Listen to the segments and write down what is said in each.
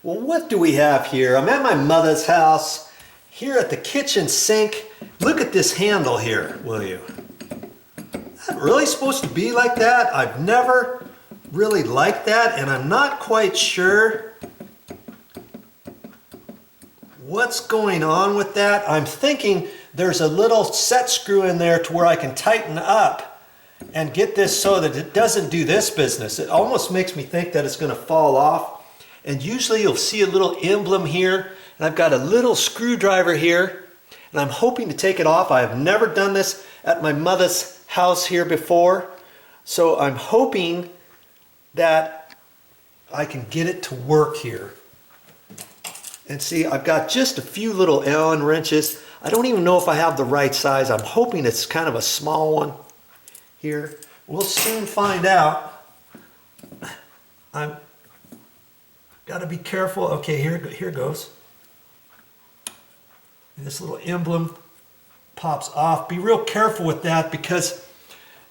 Well, what do we have here? I'm at my mother's house, here at the kitchen sink. Look at this handle here, will you? Is that really supposed to be like that? I've never really liked that, and I'm not quite sure what's going on with that. I'm thinking there's a little set screw in there to where I can tighten up and get this so that it doesn't do this business. It almost makes me think that it's going to fall off. And usually you'll see a little emblem here, and I've got a little screwdriver here, and I'm hoping to take it off. I have never done this at my mother's house here before, so I'm hoping that I can get it to work here. And see, I've got just a few little Allen wrenches. I don't even know if I have the right size. I'm hoping it's kind of a small one here. We'll soon find out. I'm got to be careful. Okay, here goes. And this little emblem pops off. Be real careful with that because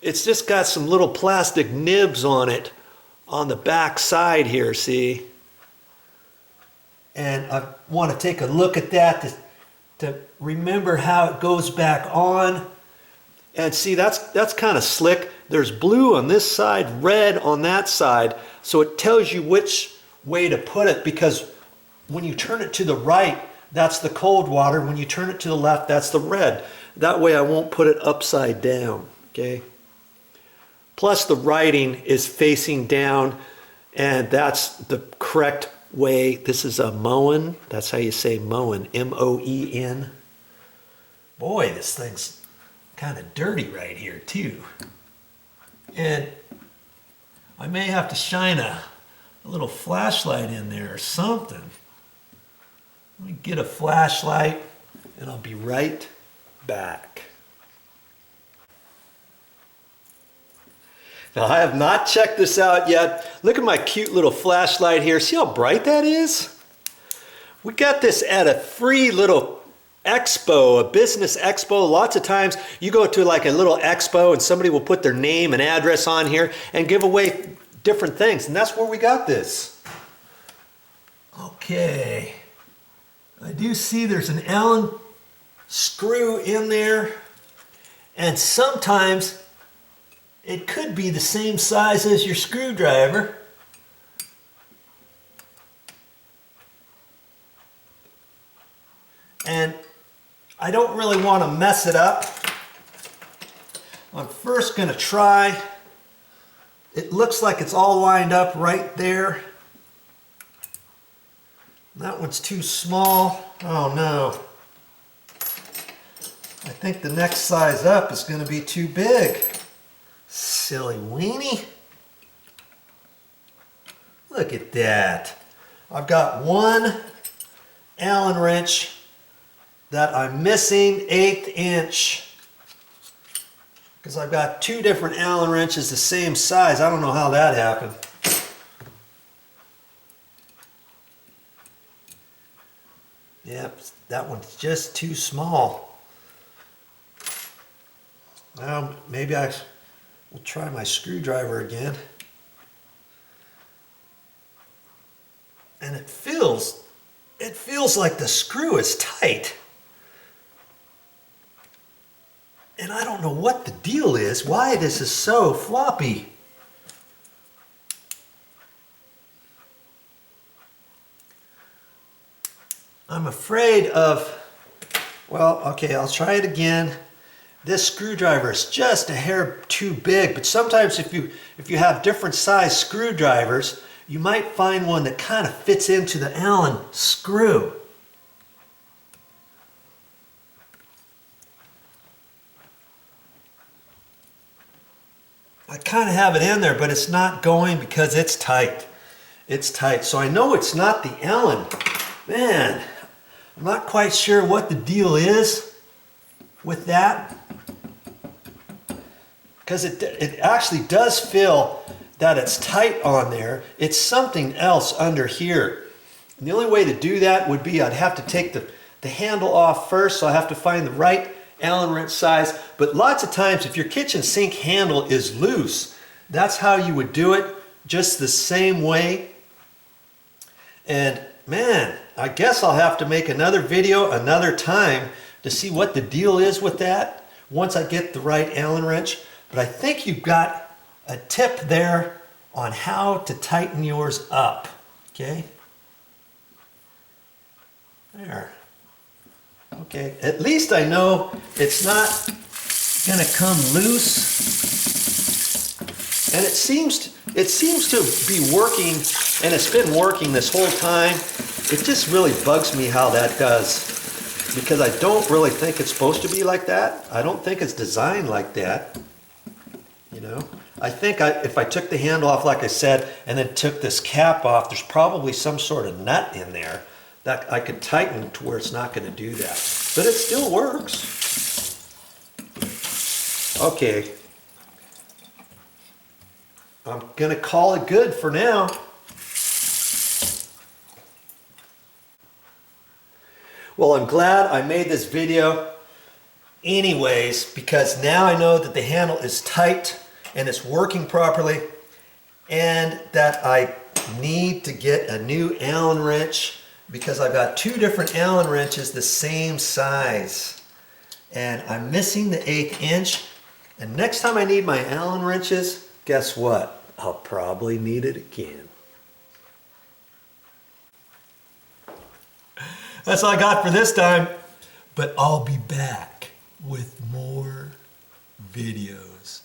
it's just got some little plastic nibs on it on the back side here, see? And I want to take a look at that to remember how it goes back on. And see, that's kind of slick. There's blue on this side, red on that side. So it tells you which way to put it, because when you turn it to the right, that's the cold water. When you turn it to the left, that's the red. That way I won't put it upside down, okay? Plus the writing is facing down, and that's the correct way. This is a Moen. That's how you say Moen, M-O-E-N. Boy, this thing's kind of dirty right here too. And I may have to shine a little flashlight in there or something. Let me get a flashlight and I'll be right back. Now, I have not checked this out yet. Look at my cute little flashlight here. See how bright that is? We got this at a free little expo, a business expo. Lots of times you go to like a little expo and somebody will put their name and address on here and give away different things, and that's where we got this. Okay, I do see there's an Allen screw in there, and sometimes it could be the same size as your screwdriver. And I don't really want to mess it up. I'm first going to try. It looks like it's all lined up right there. That one's too small. Oh no. I think the next size up is going to be too big. Silly weenie. Look at that. I've got one Allen wrench that I'm missing, 1/8 inch. Because I've got two different Allen wrenches the same size. I don't know how that happened. Yep, that one's just too small. Well, maybe I will try my screwdriver again. And it feels like the screw is tight. And I don't know what the deal is, why this is so floppy. I'm afraid of, well, okay, I'll try it again. This screwdriver is just a hair too big, but sometimes if you have different size screwdrivers, you might find one that kind of fits into the Allen screw. I kind of have it in there, but it's not going because it's tight. It's tight. So I know it's not the Allen. Man, I'm not quite sure what the deal is with that. Because it actually does feel that it's tight on there. It's something else under here. And the only way to do that would be I'd have to take the handle off first, so I have to find the right Allen wrench size. But lots of times if your kitchen sink handle is loose, that's how you would do it, just the same way. And man, I guess I'll have to make another video another time to see what the deal is with that once I get the right Allen wrench. But I think you've got a tip there on how to tighten yours up. Okay? There. Okay, at least I know it's not gonna come loose. And it seems to be working, and it's been working this whole time. It just really bugs me how that does, because I don't really think it's supposed to be like that. I don't think it's designed like that. You know, I think if I took the handle off, like I said, and then took this cap off, there's probably some sort of nut in there that I could tighten to where it's not going to do that. But it still works. Okay. I'm going to call it good for now. Well, I'm glad I made this video anyways, because now I know that the handle is tight and it's working properly, and that I need to get a new Allen wrench, because I've got two different Allen wrenches the same size, and I'm missing the 1/8 inch. And next time I need my Allen wrenches, guess what? I'll probably need it again. That's all I got for this time, but I'll be back with more videos.